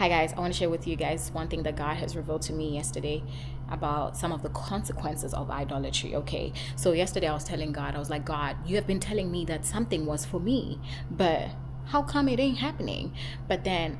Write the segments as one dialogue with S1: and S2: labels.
S1: Hi guys, I want to share with you guys one thing that God has revealed to me yesterday about some of the consequences of idolatry. Okay, so yesterday I was telling God, I was like, God, you have been telling me that something was for me, but how come it ain't happening? But then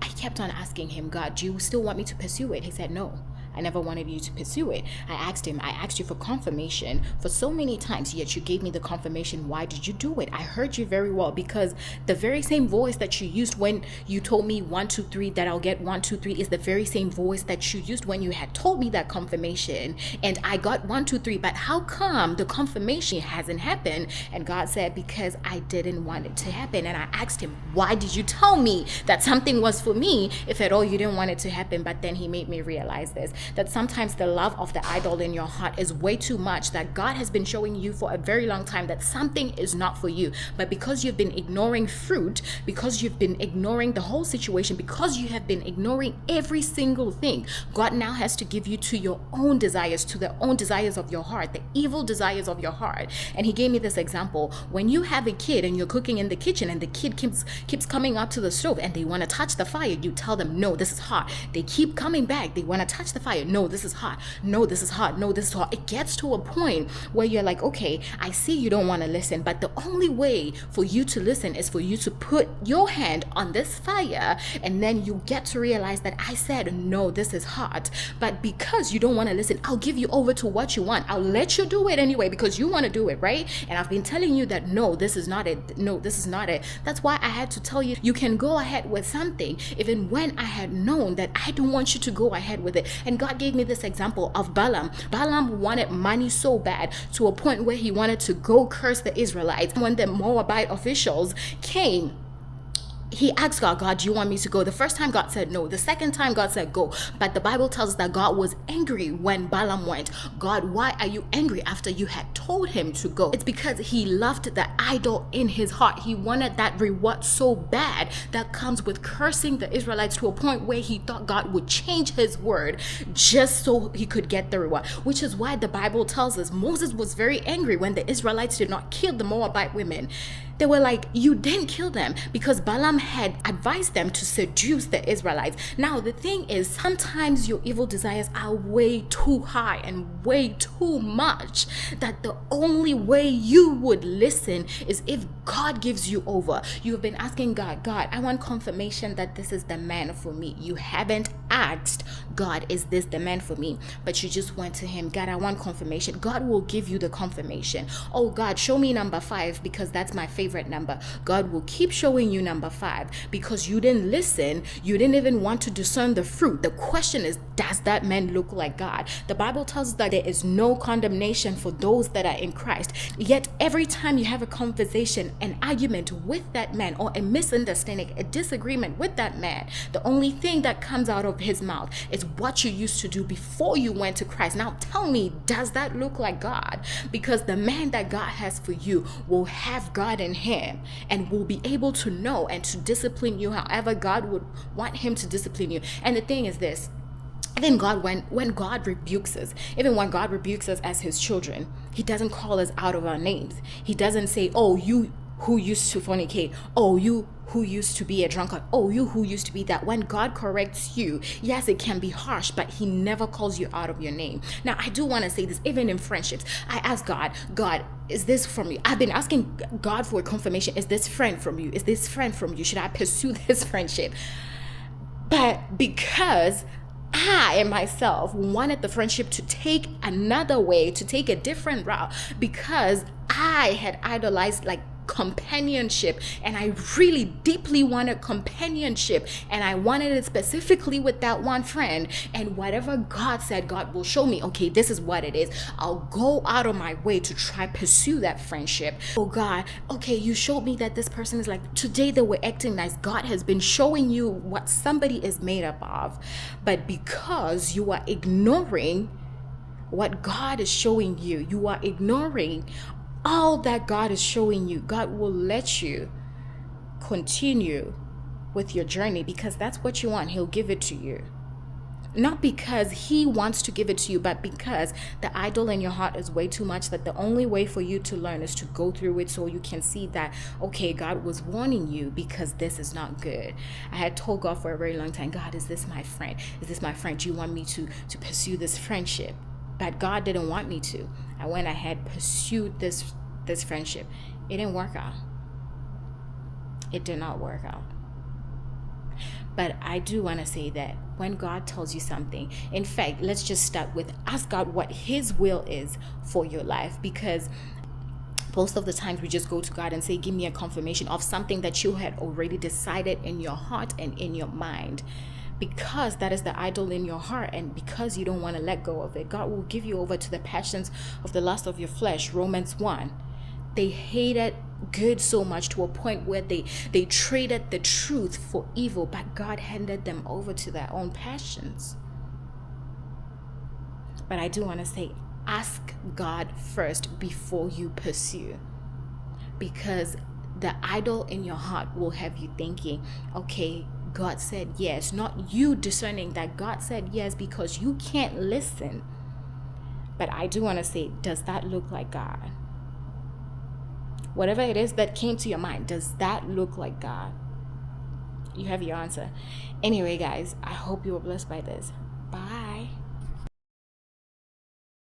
S1: I kept on asking him, God, do you still want me to pursue it? He said, no. I never wanted you to pursue it. I asked you for confirmation for so many times, yet you gave me the confirmation. Why did you do it? I heard you very well, because the very same voice that you used when you told me 1, 2, 3, that I'll get 1, 2, 3 is the very same voice that you used when you had told me that confirmation. And I got 1, 2, 3, but how come the confirmation hasn't happened? And God said, because I didn't want it to happen. And I asked him, why did you tell me that something was for me if at all you didn't want it to happen? But then he made me realize this, that sometimes the love of the idol in your heart is way too much, that God has been showing you for a very long time that something is not for you. But because you've been ignoring fruit, because you've been ignoring the whole situation, because you have been ignoring every single thing, God now has to give you to your own desires, to the own desires of your heart, the evil desires of your heart. And he gave me this example. When you have a kid and you're cooking in the kitchen and the kid keeps coming up to the stove and they want to touch the fire, you tell them, no, this is hot. They keep coming back. They want to touch the fire. No, this is hot. No, this is hot. No, this is hot. It gets to a point where you're like, okay, I see you don't want to listen, but the only way for you to listen is for you to put your hand on this fire, and then you get to realize that I said, no, this is hot. But because you don't want to listen, I'll give you over to what you want. I'll let you do it anyway because you want to do it, right? And I've been telling you that, no, this is not it. No, this is not it. That's why I had to tell you, you can go ahead with something even when I had known that I don't want you to go ahead with it. And God gave me this example of Balaam. Balaam wanted money so bad to a point where he wanted to go curse the Israelites. When the Moabite officials came, he asked God, God, do you want me to go? The first time God said no. The second time God said go. But the Bible tells us that God was angry when Balaam went. God, why are you angry after you had told him to go? It's because he loved the idol in his heart. He wanted that reward so bad that comes with cursing the Israelites to a point where he thought God would change his word just so he could get the reward. Which is why the Bible tells us Moses was very angry when the Israelites did not kill the Moabite women. They were like, you didn't kill them, because Balaam had advised them to seduce the Israelites. Now, the thing is, sometimes your evil desires are way too high and way too much that the only way you would listen is if God gives you over. You have been asking God, God, I want confirmation that this is the man for me. You haven't asked God, is this the man for me? But you just went to him, God, I want confirmation. God will give you the confirmation. Oh God, show me number 5 because that's my favorite number. God will keep showing you number 5 because you didn't listen. You didn't even want to discern the fruit. The question is, does that man look like God? The Bible tells us that there is no condemnation for those that are in Christ. Yet every time you have a conversation, an argument with that man, or a misunderstanding, a disagreement with that man, the only thing that comes out of his mouth is what you used to do before you went to Christ. Now tell me, does that look like God? Because the man that God has for you will have God in him and will be able to know and to discipline you however God would want him to discipline you. And the thing is this, even God, when God rebukes us, even when God rebukes us as his children, he doesn't call us out of our names. He doesn't say, oh, you who used to fornicate, oh, you who used to be a drunkard, oh, you who used to be that. When God corrects you, yes, it can be harsh, but he never calls you out of your name. Now, I do want to say this, even in friendships, I ask God, God, is this from you? I've been asking God for a confirmation. Is this friend from you? Is this friend from you? Should I pursue this friendship? But because I and myself wanted the friendship to take another way, to take a different route, because I had idolized like companionship, and I really deeply wanted companionship, and I wanted it specifically with that one friend. And whatever God said, God will show me, okay, this is what it is. I'll go out of my way to try pursue that friendship. Oh God, okay, you showed me that this person is like, today they were acting nice. God has been showing you what somebody is made up of, but because you are ignoring what God is showing you, you are ignoring all that God is showing you, God will let you continue with your journey because that's what you want. He'll give it to you. Not because he wants to give it to you, but because the idol in your heart is way too much, that the only way for you to learn is to go through it so you can see that, okay, God was warning you because this is not good. I had told God for a very long time, God, is this my friend? Is this my friend? Do you want me to pursue this friendship? But God didn't want me to. I went ahead, pursued this friendship. It didn't work out. It did not work out. But I do want to say that when God tells you something, in fact, let's just start with ask God what his will is for your life, because most of the times we just go to God and say, give me a confirmation of something that you had already decided in your heart and in your mind. Because that is the idol in your heart, and because you don't want to let go of it, God will give you over to the passions of the lust of your flesh. Romans 1. They hated good so much to a point where they traded the truth for evil, but God handed them over to their own passions. But I do want to say, ask God first before you pursue, because the idol in your heart will have you thinking, okay, God said yes, not you discerning that God said yes because you can't listen. But I do want to say, does that look like God? Whatever it is that came to your mind, does that look like God? You have your answer. Anyway, guys, I hope you were blessed by this.